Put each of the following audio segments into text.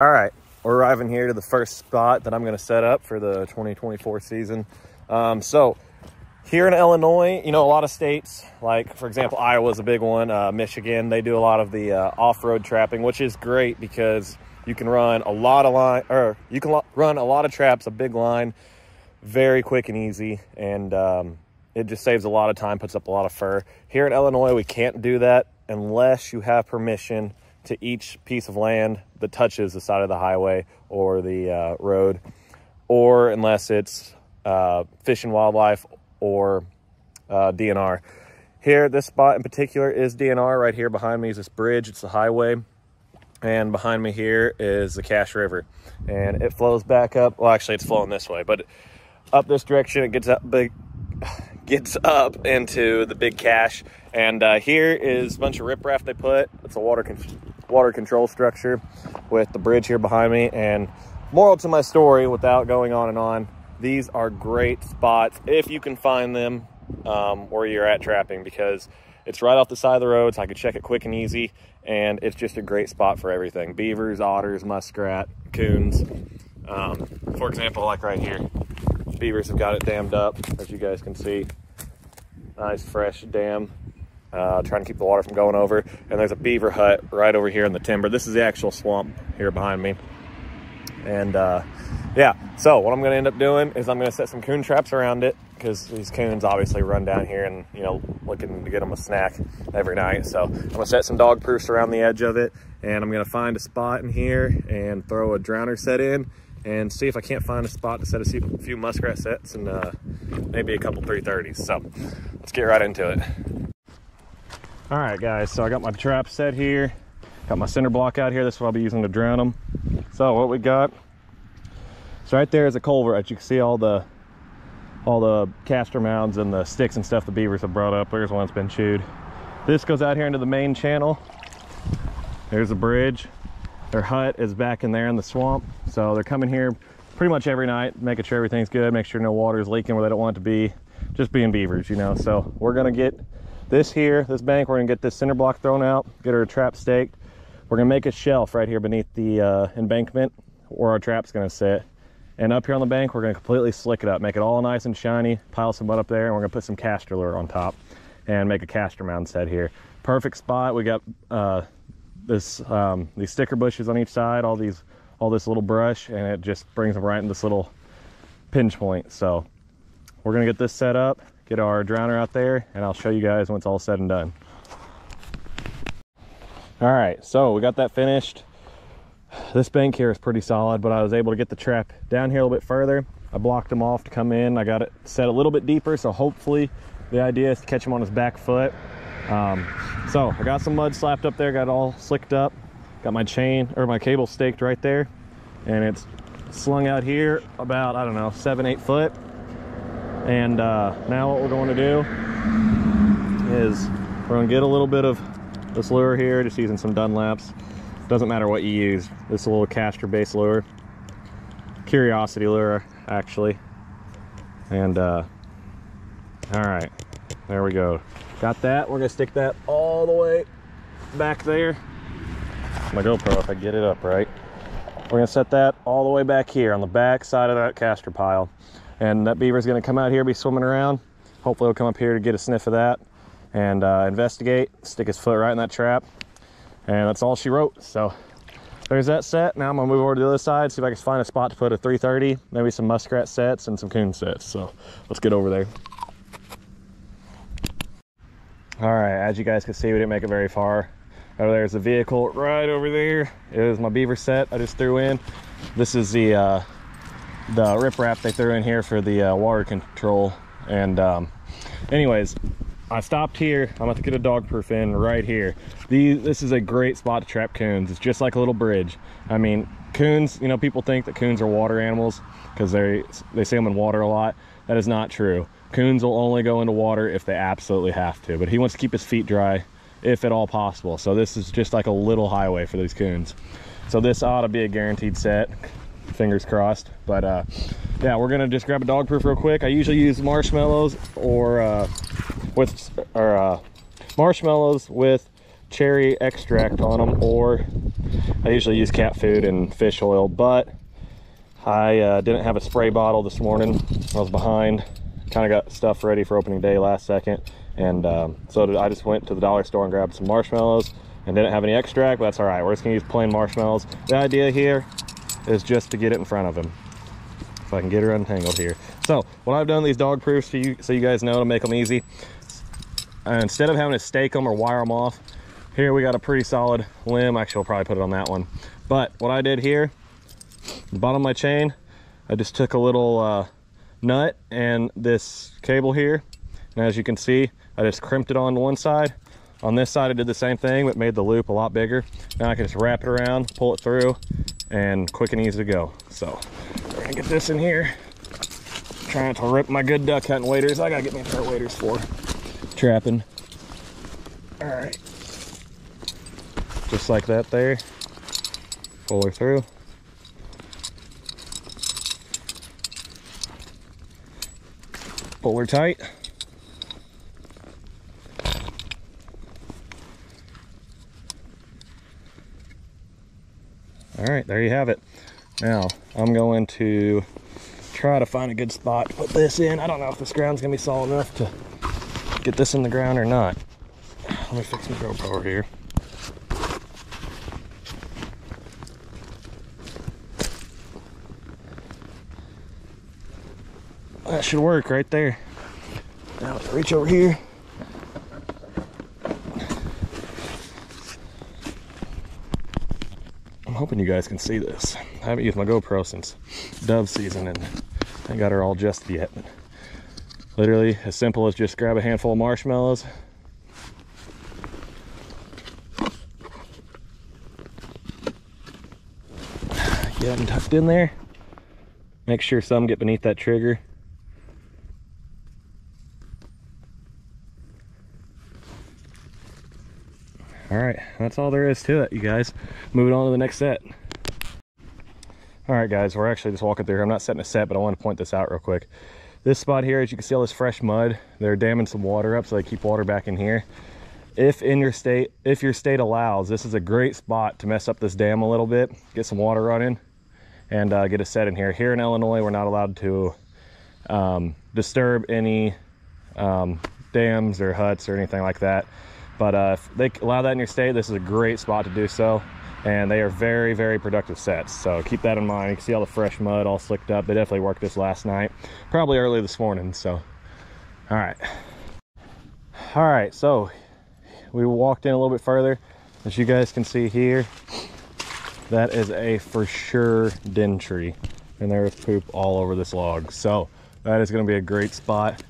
All right, we're arriving here to the first spot that I'm going to set up for the 2024 season. So here in Illinois, you know, a lot of states, like for example, Iowa's a big one, Michigan, they do a lot of the off-road trapping, which is great because you can run a lot of run a lot of traps, a big line, very quick and easy, and it just saves a lot of time, puts up a lot of fur. Here in Illinois, we can't do that unless you have permission to each piece of land that touches the side of the highway or the road, or unless it's Fish and Wildlife or DNR. Here, this spot in particular is DNR. Right here behind me is this bridge. It's the highway. And behind me here is the Cache River. And it flows back up. Well, actually, it's flowing this way, but up this direction, it gets up into the big cache. And here is a bunch of riprap they put. It's a water control structure with the bridge here behind me. And moral to my story, without going on and on, these are great spots if you can find them where you're at trapping, because it's right off the side of the road, so I could check it quick and easy, and it's just a great spot for everything. Beavers, otters, muskrat, coons. For example, like right here, beavers have got it dammed up, as you guys can see. Nice fresh dam, trying to keep the water from going over. And there's a beaver hut right over here in the timber. This is the actual swamp here behind me. And yeah, so what I'm going to end up doing is I'm going to set some coon traps around it, because these coons obviously run down here and, you know, looking to get them a snack every night. So I'm going to set some dog proofs around the edge of it, and I'm going to find a spot in here and throw a drowner set in and see if I can't find a spot to set a few muskrat sets and maybe a couple 330s. So let's get right into it. All right, guys, so I got my trap set here, got my center block out here. This is what I'll be using to drown them. So what we got, so right there is a culvert. You can see all the castor mounds and the sticks and stuff the beavers have brought up. There's one that's been chewed. This goes out here into the main channel. There's a bridge. Their hut is back in there in the swamp. So they're coming here pretty much every night, making sure everything's good, make sure no water is leaking where they don't want it to be, just being beavers, you know. So we're gonna get this here, this bank, we're gonna get this center block thrown out, get our trap staked. We're gonna make a shelf right here beneath the embankment where our trap's gonna sit. And up here on the bank, we're gonna completely slick it up, make it all nice and shiny, pile some mud up there, and we're gonna put some castor lure on top and make a castor mound set here. Perfect spot. We got these sticker bushes on each side, all this little brush, and it just brings them right in this little pinch point. So we're gonna get this set up, get our drowner out there, and I'll show you guys when it's all said and done. All right, so we got that finished. This bank here is pretty solid, but I was able to get the trap down here a little bit further. I blocked him off to come in. I got it set a little bit deeper, so hopefully the idea is to catch him on his back foot. So I got some mud slapped up there, got it all slicked up, got my chain or my cable staked right there, and it's slung out here about, I don't know, 7-8 foot. And now what we're going to do is we're going to get a little bit of this lure here, just using some Dunlaps. Doesn't matter what you use. This is a little castor based lure, curiosity lure actually. And all right, there we go, got that. We're gonna stick that all the way back there. My GoPro, if I get it up right. We're gonna set that all the way back here on the back side of that castor pile, and that beaver's gonna come out here, be swimming around. Hopefully he'll come up here to get a sniff of that and investigate, stick his foot right in that trap. And that's all she wrote. So there's that set. Now I'm gonna move over to the other side, see if I can find a spot to put a 330, maybe some muskrat sets and some coon sets. So let's get over there. All right, as you guys can see, we didn't make it very far. Over there's the vehicle. Right over there is my beaver set I just threw in. This is the riprap they threw in here for the water control. And anyways, I stopped here. I'm about to get a dog proof in right here. This is a great spot to trap coons. It's just like a little bridge. I mean, coons, you know, people think that coons are water animals because they see them in water a lot. That is not true. Coons will only go into water if they absolutely have to, but he wants to keep his feet dry if at all possible. So this is just like a little highway for these coons. So this ought to be a guaranteed set, fingers crossed. But yeah, we're gonna just grab a dog proof real quick. I usually use marshmallows or marshmallows with cherry extract on them, or I usually use cat food and fish oil, but I didn't have a spray bottle this morning. I was behind, kind of got stuff ready for opening day last second, and so I just went to the dollar store and grabbed some marshmallows and didn't have any extract, but that's all right. We're just gonna use plain marshmallows. The idea here is just to get it in front of him. If I can get her untangled here. So what I've done these dog proofs to you, so you guys know, to make them easy. Instead of having to stake them or wire them off, here we got a pretty solid limb. Actually, I'll probably put it on that one. But what I did here, the bottom of my chain, I just took a little nut and this cable here, and as you can see, I just crimped it on one side. On this side I did the same thing, but made the loop a lot bigger. Now I can just wrap it around, pull it through, and quick and easy to go. So we're gonna get this in here. Trying to rip my good duck hunting waders. I gotta get my pair of waders for trapping. All right, just like that there. Pull her through. Pull her tight. All right, there you have it. Now I'm going to try to find a good spot to put this in. I don't know if this ground's gonna be solid enough to get this in the ground or not. Let me fix my GoPro over here. That should work right there. Now let's reach over here. I'm hoping you guys can see this. I haven't used my GoPro since dove season and I ain't got her all adjusted yet. But literally as simple as just grab a handful of marshmallows. Get them tucked in there. Make sure some get beneath that trigger. All right, that's all there is to it, you guys. Moving on to the next set. All right, guys, we're actually just walking through here. I'm not setting a set, but I want to point this out real quick. This spot here, as you can see all this fresh mud, they're damming some water up so they keep water back in here. If your state allows, this is a great spot to mess up this dam a little bit, get some water running, and get a set in here. Here in Illinois, we're not allowed to disturb any dams or huts or anything like that. But if they allow that in your state, this is a great spot to do so. And they are very, very productive sets. So keep that in mind. You can see all the fresh mud all slicked up. They definitely worked this last night, probably early this morning. So, all right, so we walked in a little bit further. As you guys can see here, that is a for sure den tree. And there's poop all over this log. So that is gonna be a great spot.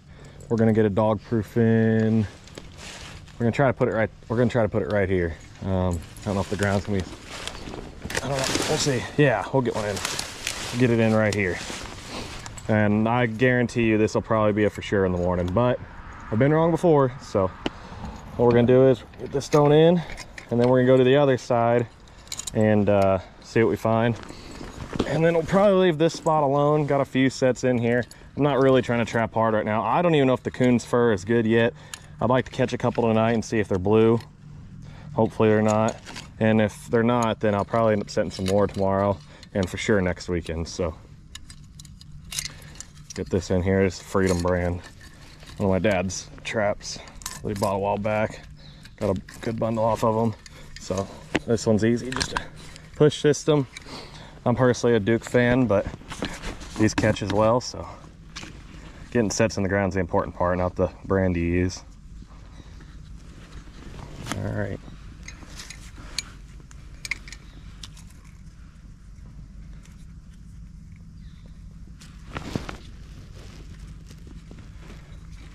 We're gonna get a dog proof in. We're gonna try to put it right. We're gonna try to put it right here. I don't know if the ground's gonna be. I don't know. We'll see. Yeah, we'll get one in. Get it in right here. And I guarantee you this will probably be a for sure in the morning. But I've been wrong before. So what we're gonna do is get this stone in, and then we're gonna go to the other side and see what we find. And then we'll probably leave this spot alone. Got a few sets in here. I'm not really trying to trap hard right now. I don't even know if the coon's fur is good yet. I'd like to catch a couple tonight and see if they're blue. Hopefully they're not. And if they're not, then I'll probably end up setting some more tomorrow and for sure next weekend. So get this in here. It's Freedom brand. One of my dad's traps that he bought a while back. Got a good bundle off of them. So this one's easy, just a push system. I'm personally a Duke fan, but these catch as well. So getting sets in the ground is the important part, not the brand you use. All right.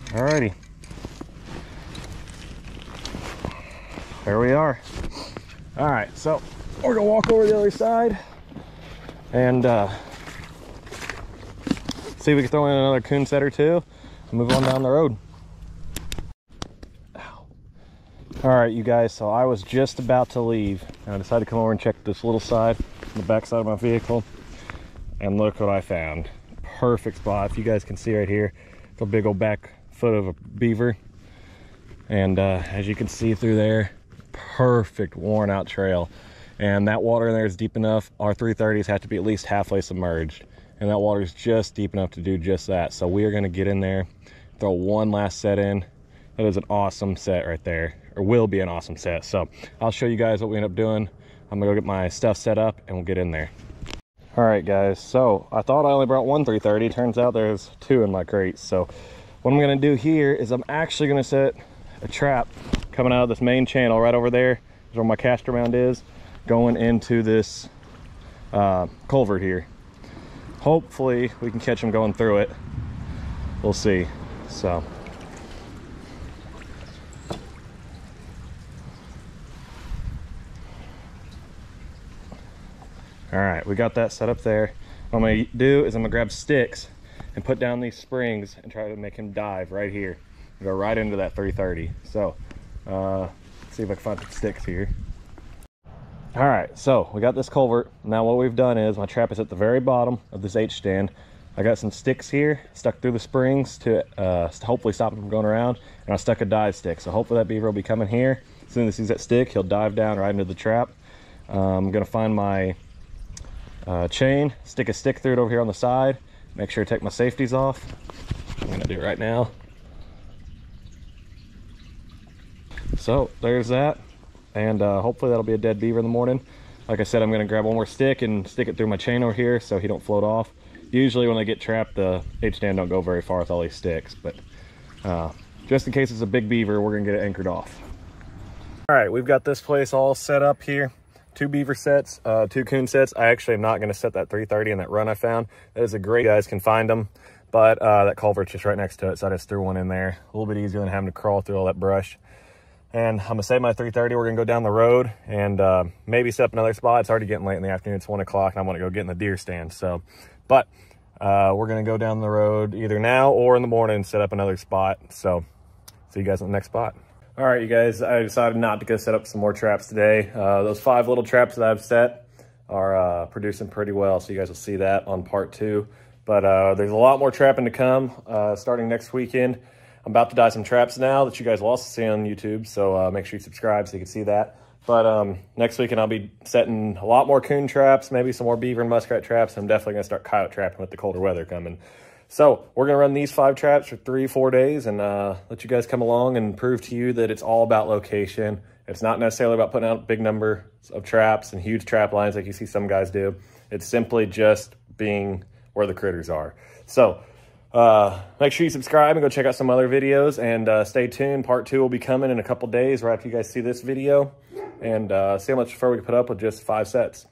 Alrighty. There we are. All right, so we're gonna walk over the other side and see if we can throw in another coon set or two and move on down the road. All right, you guys, so I was just about to leave and I decided to come over and check this little side, the back side of my vehicle, and look what I found. Perfect spot. If you guys can see right here, the big old back foot of a beaver. And as you can see through there, perfect worn out trail. And that water in there is deep enough. Our 330s have to be at least halfway submerged. And that water is just deep enough to do just that. So we are gonna get in there, throw one last set in. That is an awesome set right there, or will be an awesome set. So I'll show you guys what we end up doing. I'm gonna go get my stuff set up and we'll get in there. All right, guys, so I thought I only brought one 330. Turns out there's two in my crate. So what I'm gonna do here is I'm actually gonna set a trap coming out of this main channel right over there, is where my caster mound is, going into this culvert here. Hopefully we can catch them going through it. We'll see. So all right, we got that set up there. What I'm gonna do is I'm gonna grab sticks and put down these springs and try to make him dive right here. Go right into that 330. So, let's see if I can find some sticks here. All right, so we got this culvert. Now what we've done is my trap is at the very bottom of this H stand. I got some sticks here stuck through the springs to hopefully stop him from going around. And I stuck a dive stick. So hopefully that beaver will be coming here. As soon as he sees that stick, he'll dive down right into the trap. I'm gonna find my chain, stick a stick through it over here on the side, make sure to take my safeties off. I'm gonna do it right now. So there's that, and hopefully that'll be a dead beaver in the morning. Like I said, I'm gonna grab one more stick and stick it through my chain over here so he don't float off. Usually when they get trapped, the H stand don't go very far with all these sticks, but just in case it's a big beaver, we're gonna get it anchored off. All right, we've got this place all set up here. 2 beaver sets, 2 coon sets. I actually am not going to set that 330 in that run I found. That is a great, you guys can find them, but that culvert's just right next to it, so I just threw one in there. A little bit easier than having to crawl through all that brush. And I'm gonna save my 330. We're gonna go down the road and maybe set up another spot. It's already getting late in the afternoon. It's 1 o'clock and I want to go get in the deer stand. So, but we're gonna go down the road either now or in the morning and set up another spot. So see you guys on the next spot. All right, you guys, I decided not to go set up some more traps today. Those 5 little traps that I've set are producing pretty well, so you guys will see that on part 2. But there's a lot more trapping to come starting next weekend. I'm about to dye some traps now that you guys will also see on YouTube, so make sure you subscribe so you can see that. But next weekend I'll be setting a lot more coon traps, maybe some more beaver and muskrat traps. I'm definitely gonna start coyote trapping with the colder weather coming. So we're gonna run these 5 traps for 3-4 days and let you guys come along and prove to you that it's all about location. It's not necessarily about putting out a big number of traps and huge trap lines like you see some guys do. It's simply just being where the critters are. So make sure you subscribe and go check out some other videos, and stay tuned. Part 2 will be coming in a couple days right after you guys see this video, and see how much fur we can put up with just 5 sets.